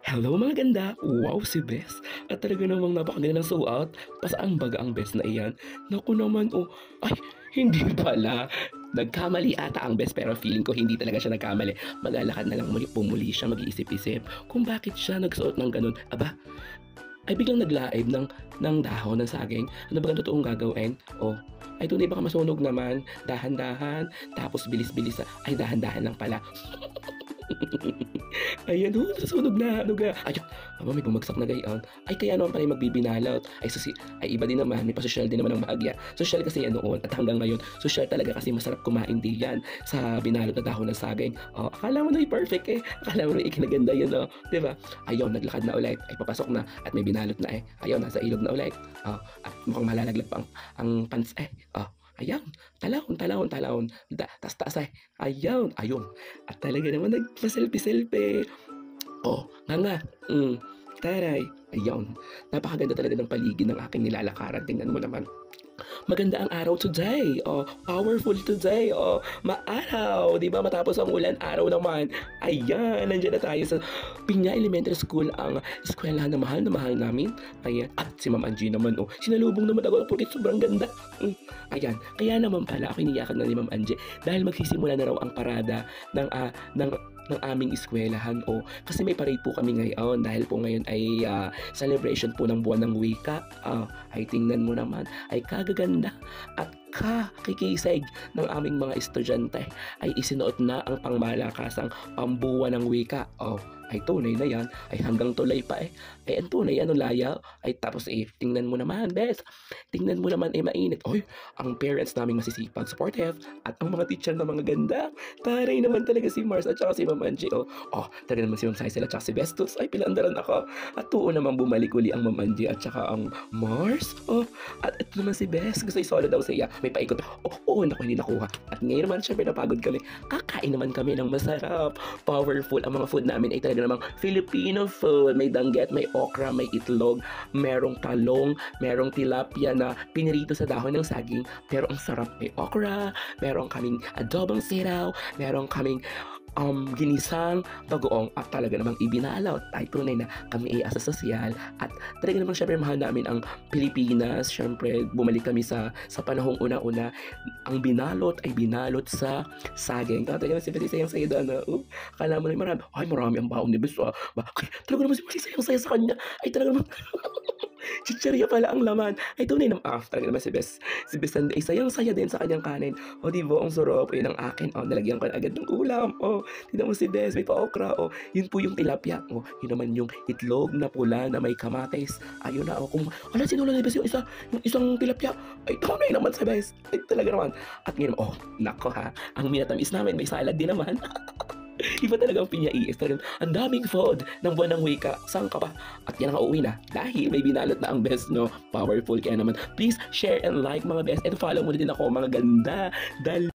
Hello mga ganda! Wow si Bes! At talaga namang napakaganda ng suot. Pasaang baga ang Bes na iyan. Naku naman oh, ay hindi pala. Nagkamali ata ang Bes pero feeling ko hindi talaga siya nagkamali. Maglalakad na lang muli, pumuli siya, mag-iisip-isip kung bakit siya nagsuot ng ganun. Aba, ay biglang naglaib ng dahon ng saging. Ano ba ang totoong gagawin? Oh, ay tunay baka masunog naman. Dahan-dahan, tapos bilis-bilis. Ay dahan-dahan lang pala. Ayan, oh, nasusunog na, ano ga? Ay, aba, may bumagsak na gayon. Ay, kaya naman pala yung magbibinalot. Ay, ay, iba din naman, may pasosyal din naman ang bahagya. Sosyal kasi yan noon, at hanggang ngayon, sosyal talaga kasi masarap kumain din yan sa binalot na dahon ng saging. Oh, akala mo na perfect eh. Akala mo na ikinaganda yan, oh. Diba? Ayun, naglakad na ulit. Ay, papasok na, at may binalot na eh. Ayun, nasa ilog na ulit. Oh, at mukhang malalaglag pa ang pants eh. Oh, ayan, talahon. Tas-taas ay, ayun. At talaga naman nagpa-selfie-selfie. Oh, nga. Taray. Ayun. Napakaganda talaga ng paligid ng aking nilalakaran. Tingnan mo naman. Maganda ang araw today. Oh, powerful today. Oh, maaraw. Di ba? Matapos ang ulan, araw naman. Ayan, nandiyan na tayo sa Pinya Elementary School, ang eskwelahan na mahal namin. Ayan. At si Ma'am Angie naman, oh, sinalubong naman ako porque sobrang ganda. Ayan. Kaya naman pala ako iniyakan na ni Ma'am Angie dahil magsisimula na raw ang parada ng aming eskwelahan o kasi may parade po kami ngayon dahil po ngayon ay celebration po ng buwan ng wika. Ay tingnan mo naman ay kagaganda at kakikisig ng aming mga estudyante ay isinuot na ang pangmalakasang pambuwan ng wika. Ay tunay na yan, ay hanggang tulay pa eh. Ay ang tunay, ano laya? Ay tapos tingnan mo naman, Bes. Tingnan mo naman, mainit. Oy, ang parents naming masisipag, supportive, at ang mga teacher na mga ganda. Taray naman talaga si Mars at saka si Ma'am Angie. Talaga naman si Ma'am Saisel at saka si Bestus. Ay, pilandaran ako. At tuon naman bumalik uli ang Ma'am Angie at saka ang Mars. At ito naman si Bes. Gusto i-solo daw siya. May paikot. Oo, naku, hindi nakuha. At ngayon naman, syempre napagod kami. Kakain naman kami ng masarap. Powerful. Ang mga food namin ay talaga namang Filipino food. May danggit, may okra, may itlog, merong talong, merong tilapia na pinirito sa dahon ng saging. Pero ang sarap, may okra, merong kaming adobong siraw, merong kaming ginisang bagoong at talaga namang ibinalot. Ay tunay na kami ay asasosyal at talaga namang syempre mahal namin ang Pilipinas. Syempre bumalik kami sa panahong una-una. Ang binalot ay binalot sa saging. Talaga naman si Bessie sayang sayo doon. Akala mo na marami ang baon ni Bessie. Talaga naman si Bessie sayang sayo sa kanya. Ay talaga naman chichirya pala ang laman. Ay tunay naman. Talaga naman si Bes ay sayang-saya din sa kanyang kanin. Di ba ang sarap. Yun ang akin. Nalagyan ko na agad ng ulam. Tignan mo si Bes, may pa-okra. Yun po yung tilapia. Yun naman yung itlog na pula na may kamates. Ayun na. Kung wala sinula ni Bes yung isang tilapia. Ay tunay naman si Bes. Ay talaga naman. At ngayon, nako ha. Ang minatamis namin, may salad din naman. Iba talaga ang Pinya ES. Ang daming food ng buwan ng wika. Saan ka pa? At yan ang uuwi na. Dahil may binalot na ang best, no? Powerful. Kaya naman, please share and like mga best. And follow mo din ako mga ganda. Dahil